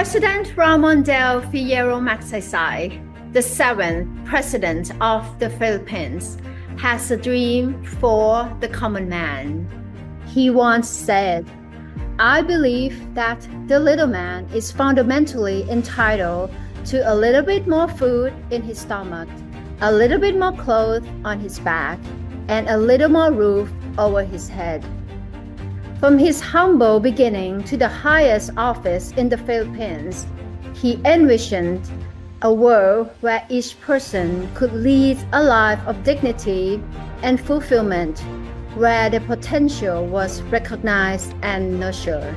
President Ramon del Fierro Magsaysay, the seventh president of the Philippines, has a dream for the common man. He once said, "I believe that the little man is fundamentally entitled to a little bit more food in his stomach, a little bit more clothes on his back, and a little more roof over his head." From his humble beginning to the highest office in the Philippines, he envisioned a world where each person could lead a life of dignity and fulfillment, where the potential was recognized and nurtured.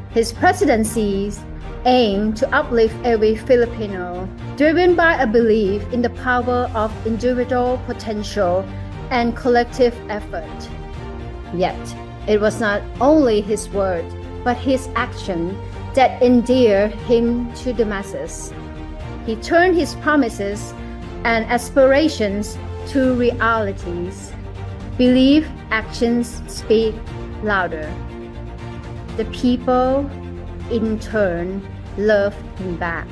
His presidencies aim to uplift every Filipino, driven by a belief in the power of individual potential and collective effort. Yet, it was not only his word, but his action that endeared him to the masses. He turned his promises and aspirations to realities. Belief actions speak louder. The people, in turn, love him back.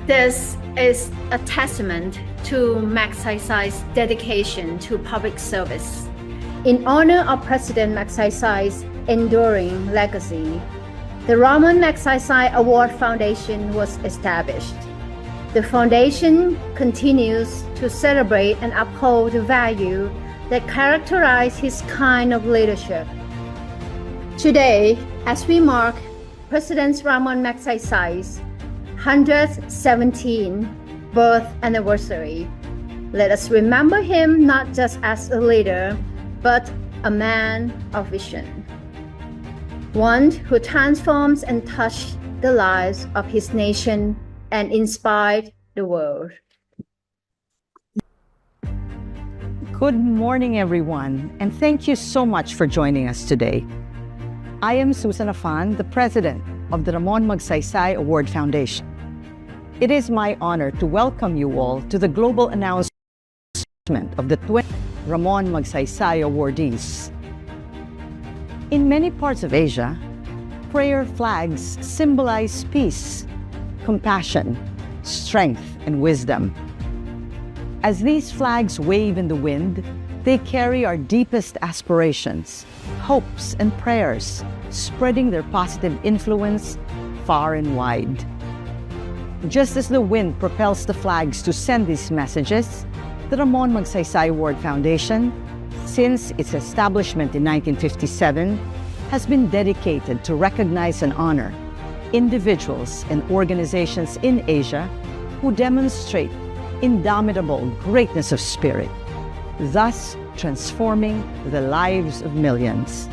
This is a testament to Magsaysay's dedication to public service. In honor of President Magsaysay's enduring legacy, the Ramon Magsaysay Award Foundation was established. The foundation continues to celebrate and uphold the value that characterize his kind of leadership. Today, as we mark President Ramon Magsaysay's 117th birth anniversary, let us remember him not just as a leader, but a man of vision. One who transforms and touches the lives of his nation and inspired the world. Good morning, everyone, and thank you so much for joining us today. I am Susan Afan, the president of the Ramon Magsaysay Award Foundation. It is my honor to welcome you all to the global announcement of the 20 Ramon Magsaysay awardees. In many parts of Asia, prayer flags symbolize peace, compassion, strength, and wisdom. As these flags wave in the wind, they carry our deepest aspirations, hopes, and prayers, spreading their positive influence far and wide. Just as the wind propels the flags to send these messages, the Ramon Magsaysay Award Foundation, since its establishment in 1957, has been dedicated to recognize and honor individuals and organizations in Asia who demonstrate indomitable greatness of spirit, thus transforming the lives of millions.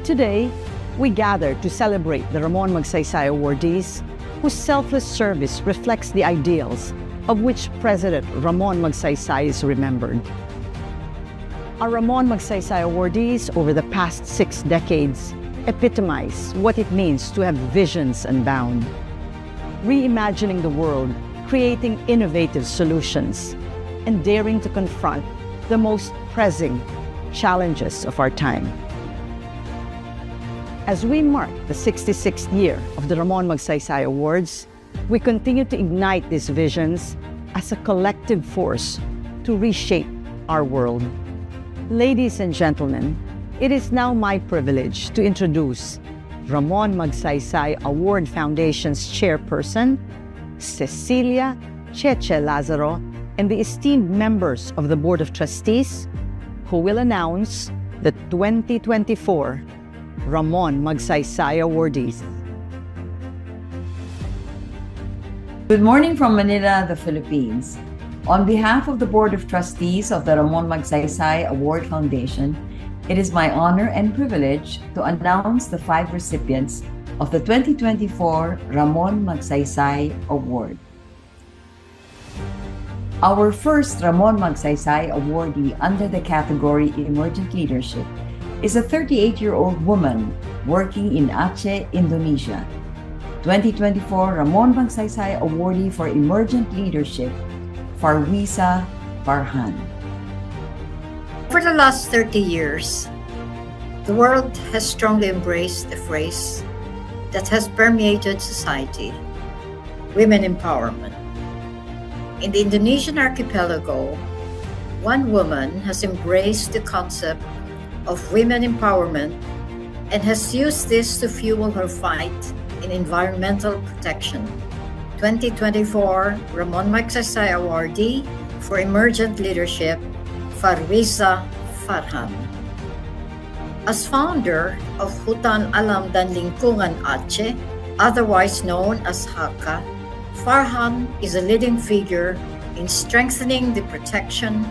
Today, we gather to celebrate the Ramon Magsaysay awardees whose selfless service reflects the ideals of which President Ramon Magsaysay is remembered. Our Ramon Magsaysay awardees over the past 6 decades epitomize what it means to have visions unbound, reimagining the world, creating innovative solutions, and daring to confront the most pressing challenges of our time. As we mark the 66th year of the Ramon Magsaysay Awards, we continue to ignite these visions as a collective force to reshape our world. Ladies and gentlemen, it is now my privilege to introduce Ramon Magsaysay Award Foundation's chairperson, Cecilia Cheche Lazaro, and the esteemed members of the Board of Trustees, who will announce the 2024 Ramon Magsaysay awardees. Good morning from Manila, the Philippines. On behalf of the Board of Trustees of the Ramon Magsaysay Award Foundation, it is my honor and privilege to announce the 5 recipients of the 2024 Ramon Magsaysay Award. Our first Ramon Magsaysay awardee under the category Emergent Leadership is a 38-year-old woman working in Aceh, Indonesia. 2024 Ramon Magsaysay awardee for Emergent Leadership, Farwisa Farhan. For the last 30 years, the world has strongly embraced the phrase, that has permeated society: women empowerment. In the Indonesian archipelago, one woman has embraced the concept of women empowerment and has used this to fuel her fight in environmental protection. 2024 Ramon Magsaysay Awardee for Emergent Leadership, Farwiza Farhan. As founder of Hutan Alam dan Lingkungan Aceh, otherwise known as HAKA, Farhan is a leading figure in strengthening the protection,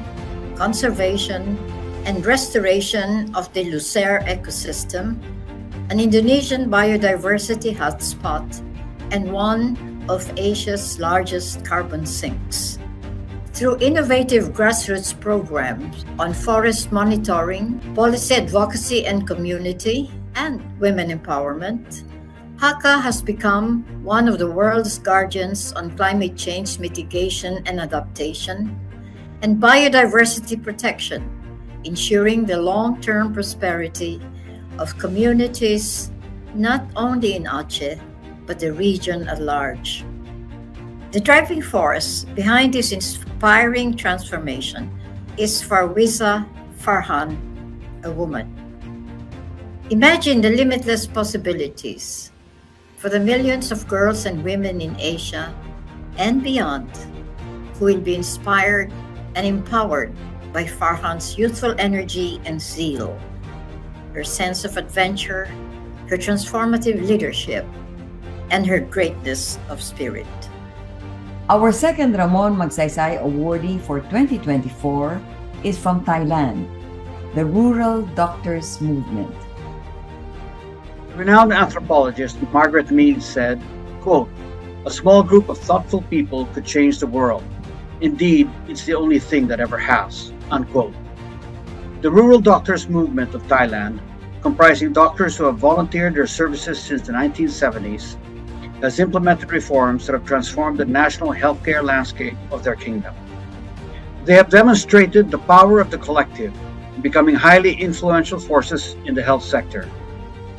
conservation, and restoration of the Lucer ecosystem, an Indonesian biodiversity hotspot and one of Asia's largest carbon sinks. Through innovative grassroots programs on forest monitoring, policy advocacy and community, and women empowerment, HAKA has become one of the world's guardians on climate change mitigation and adaptation, and biodiversity protection, ensuring the long-term prosperity of communities not only in Aceh, but the region at large. The driving force behind this inspiring transformation is Farwiza Farhan, a woman. Imagine the limitless possibilities for the millions of girls and women in Asia and beyond who will be inspired and empowered by Farhan's youthful energy and zeal, her sense of adventure, her transformative leadership, and her greatness of spirit. Our second Ramon Magsaysay Awardee for 2024 is from Thailand, the Rural Doctors Movement. Renowned anthropologist Margaret Mead said, quote, "A small group of thoughtful people could change the world. Indeed, it's the only thing that ever has," unquote. The Rural Doctors Movement of Thailand, comprising doctors who have volunteered their services since the 1970s, has implemented reforms that have transformed the national healthcare landscape of their kingdom. They have demonstrated the power of the collective, becoming highly influential forces in the health sector,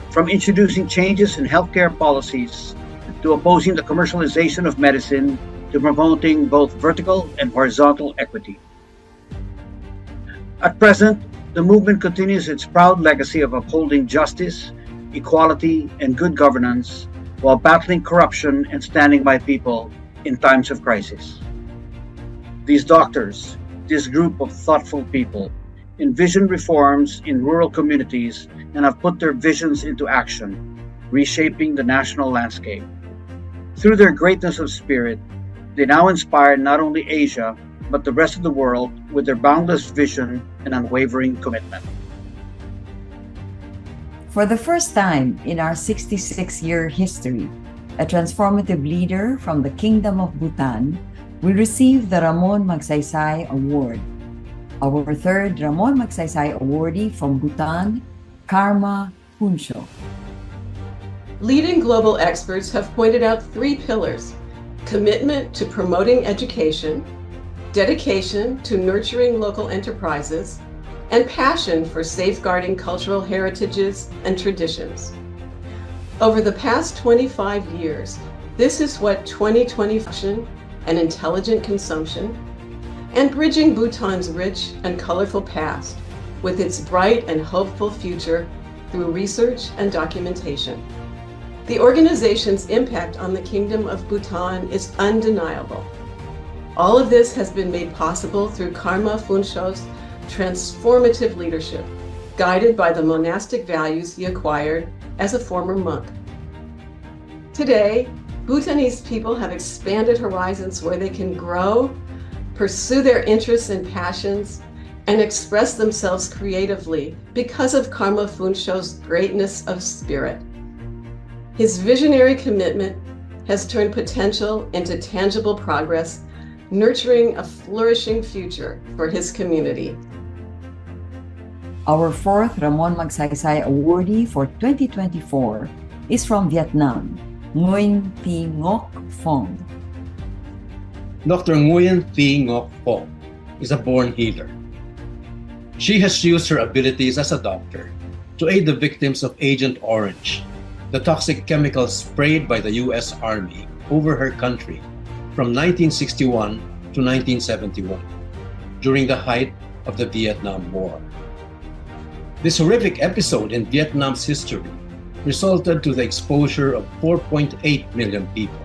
from introducing changes in healthcare policies to opposing the commercialization of medicine to promoting both vertical and horizontal equity. At present, the movement continues its proud legacy of upholding justice, equality, and good governance while battling corruption and standing by people in times of crisis. These doctors, this group of thoughtful people, envision reforms in rural communities and have put their visions into action, reshaping the national landscape. Through their greatness of spirit, they now inspire not only Asia, but the rest of the world with their boundless vision and unwavering commitment. For the first time in our 66-year history, a transformative leader from the Kingdom of Bhutan will receive the Ramon Magsaysay Award. Our third Ramon Magsaysay Awardee from Bhutan, Karma Punsho. Leading global experts have pointed out three pillars: commitment to promoting education, dedication to nurturing local enterprises, and passion for safeguarding cultural heritages and traditions. Over the past 25 years, this is what 2020 fashion and intelligent consumption, and bridging Bhutan's rich and colorful past with its bright and hopeful future through research and documentation. The organization's impact on the Kingdom of Bhutan is undeniable. All of this has been made possible through Karma Punsho's transformative leadership, guided by the monastic values he acquired as a former monk. Today, Bhutanese people have expanded horizons where they can grow, pursue their interests and passions, and express themselves creatively because of Karma Punsho's greatness of spirit. His visionary commitment has turned potential into tangible progress, nurturing a flourishing future for his community. Our fourth Ramon Magsaysay Awardee for 2024 is from Vietnam, Nguyen Thi Ngoc Phong. Dr. Nguyen Thi Ngoc Phong is a born healer. She has used her abilities as a doctor to aid the victims of Agent Orange, the toxic chemicals sprayed by the U.S. Army over her country from 1961 to 1971, during the height of the Vietnam War. This horrific episode in Vietnam's history resulted to the exposure of 4.8 million people,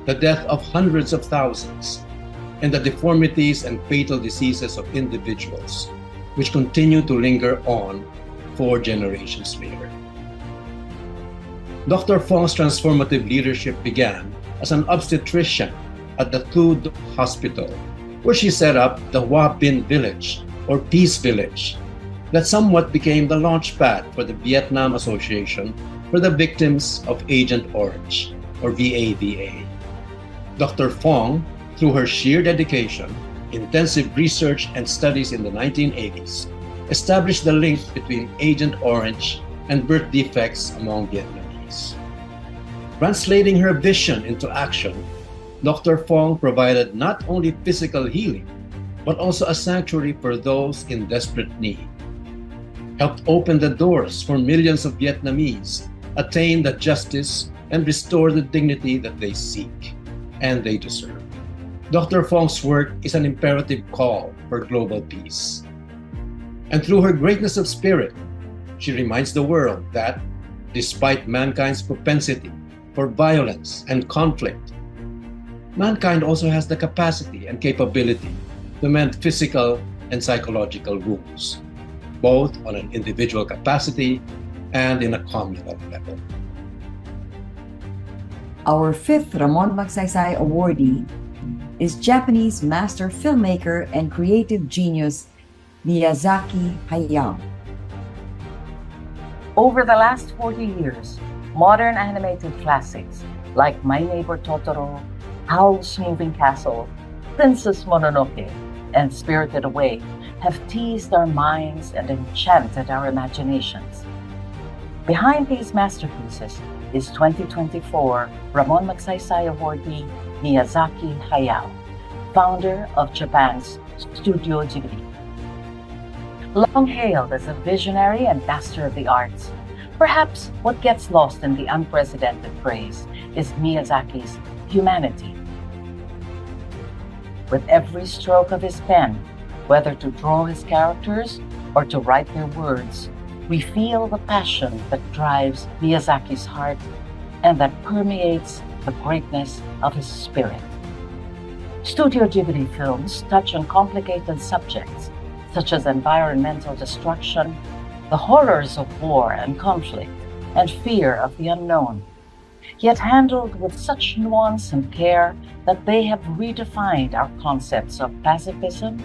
the death of hundreds of thousands, and the deformities and fatal diseases of individuals, which continue to linger on 4 generations later. Dr. Fong's transformative leadership began as an obstetrician at the Thu Duc Hospital, where she set up the Hoa Binh Village, or Peace Village, that somewhat became the launchpad for the Vietnam Association for the Victims of Agent Orange, or VAVA. Dr. Fong, through her sheer dedication, intensive research and studies in the 1980s, established the link between Agent Orange and birth defects among Vietnamese. Translating her vision into action, Dr. Fong provided not only physical healing, but also a sanctuary for those in desperate need, helped open the doors for millions of Vietnamese attain the justice and restore the dignity that they seek and they deserve. Dr. Fong's work is an imperative call for global peace. And through her greatness of spirit, she reminds the world that, despite mankind's propensity for violence and conflict, mankind also has the capacity and capability to mend physical and psychological wounds, both on an individual capacity and in a communal level. Our 5th Ramon Magsaysay awardee is Japanese master filmmaker and creative genius Miyazaki Hayao. Over the last 40 years, modern animated classics like My Neighbor Totoro, Howl's Moving Castle, Princess Mononoke, and Spirited Away have teased our minds and enchanted our imaginations. Behind these masterpieces is 2024 Ramon Magsaysay awardee Miyazaki Hayao, founder of Japan's Studio Ghibli. Long hailed as a visionary and master of the arts, perhaps what gets lost in the unprecedented praise is Miyazaki's humanity. With every stroke of his pen, whether to draw his characters or to write their words, we feel the passion that drives Miyazaki's heart and that permeates the greatness of his spirit. Studio Ghibli films touch on complicated subjects such as environmental destruction, the horrors of war and conflict, and fear of the unknown, yet handled with such nuance and care that they have redefined our concepts of pacifism,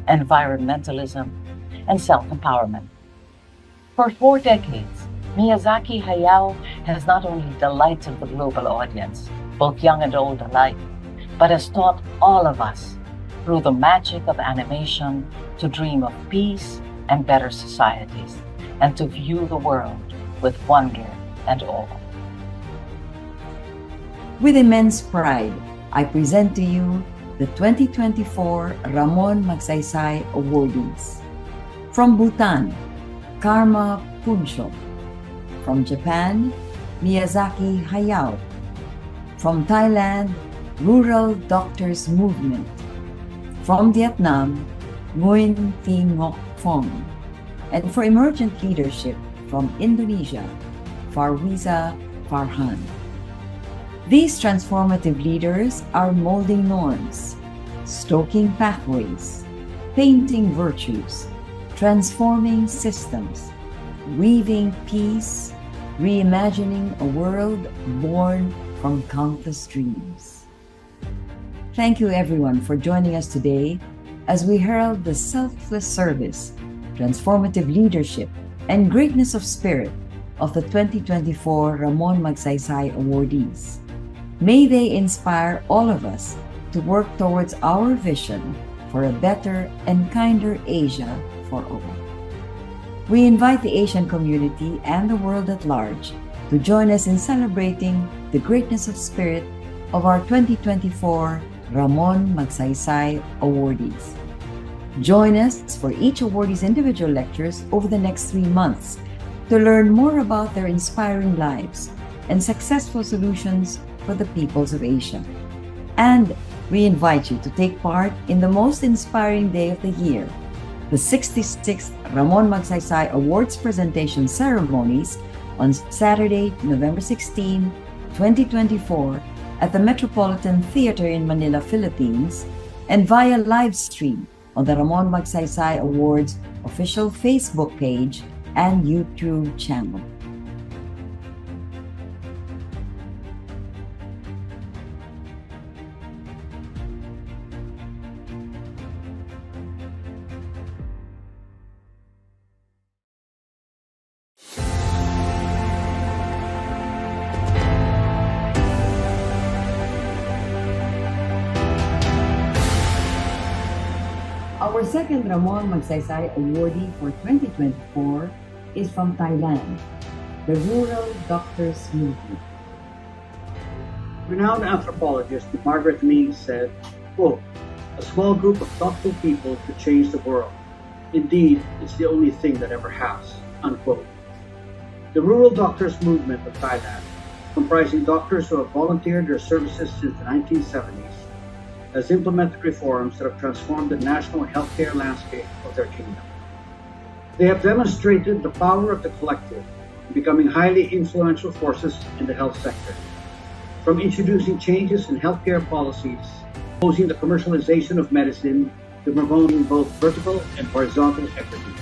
environmentalism, and self-empowerment. For 4 decades, Miyazaki Hayao has not only delighted the global audience, both young and old alike, but has taught all of us, through the magic of animation, to dream of peace and better societies, and to view the world with wonder and awe. With immense pride, I present to you the 2024 Ramon Magsaysay awardees. From Bhutan, Karma Puncho. From Japan, Miyazaki Hayao. From Thailand, Rural Doctors Movement. From Vietnam, Nguyen Thi Ngoc Phong. And for emergent leadership from Indonesia, Farwiza Farhan. These transformative leaders are molding norms, stoking pathways, painting virtues, transforming systems, weaving peace, reimagining a world born from countless dreams. Thank you everyone for joining us today as we herald the selfless service, transformative leadership, and greatness of spirit of the 2024 Ramon Magsaysay awardees. May they inspire all of us to work towards our vision for a better and kinder Asia for all. We invite the Asian community and the world at large to join us in celebrating the greatness of spirit of our 2024 Ramon Magsaysay awardees. Join us for each awardee's individual lectures over the next 3 months to learn more about their inspiring lives and successful solutions for the peoples of Asia. And we invite you to take part in the most inspiring day of the year, the 66th Ramon Magsaysay Awards presentation ceremonies on Saturday, November 16, 2024 at the Metropolitan Theater in Manila, Philippines, and via live stream on the Ramon Magsaysay Awards official Facebook page and YouTube channel. Our second Ramon Magsaysay awardee for 2024 is from Thailand, the Rural Doctors Movement. Renowned anthropologist Margaret Mead said, quote, "A small group of thoughtful people could change the world. Indeed, it's the only thing that ever has," unquote. The Rural Doctors Movement of Thailand, comprising doctors who have volunteered their services since the 1970s, has implemented reforms that have transformed the national healthcare landscape of their kingdom. They have demonstrated the power of the collective in becoming highly influential forces in the health sector, from introducing changes in healthcare policies, opposing the commercialization of medicine, to promoting both vertical and horizontal equity.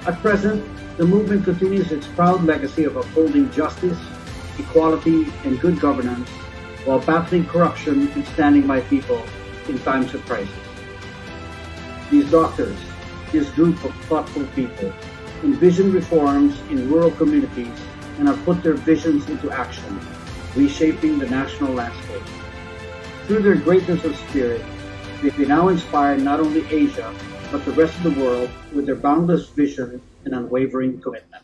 At present, the movement continues its proud legacy of upholding justice, equality, and good governance, while battling corruption and standing by people in times of crisis. These doctors, this group of thoughtful people, envision reforms in rural communities and have put their visions into action, reshaping the national landscape. Through their greatness of spirit, they now inspire not only Asia, but the rest of the world with their boundless vision and unwavering commitment.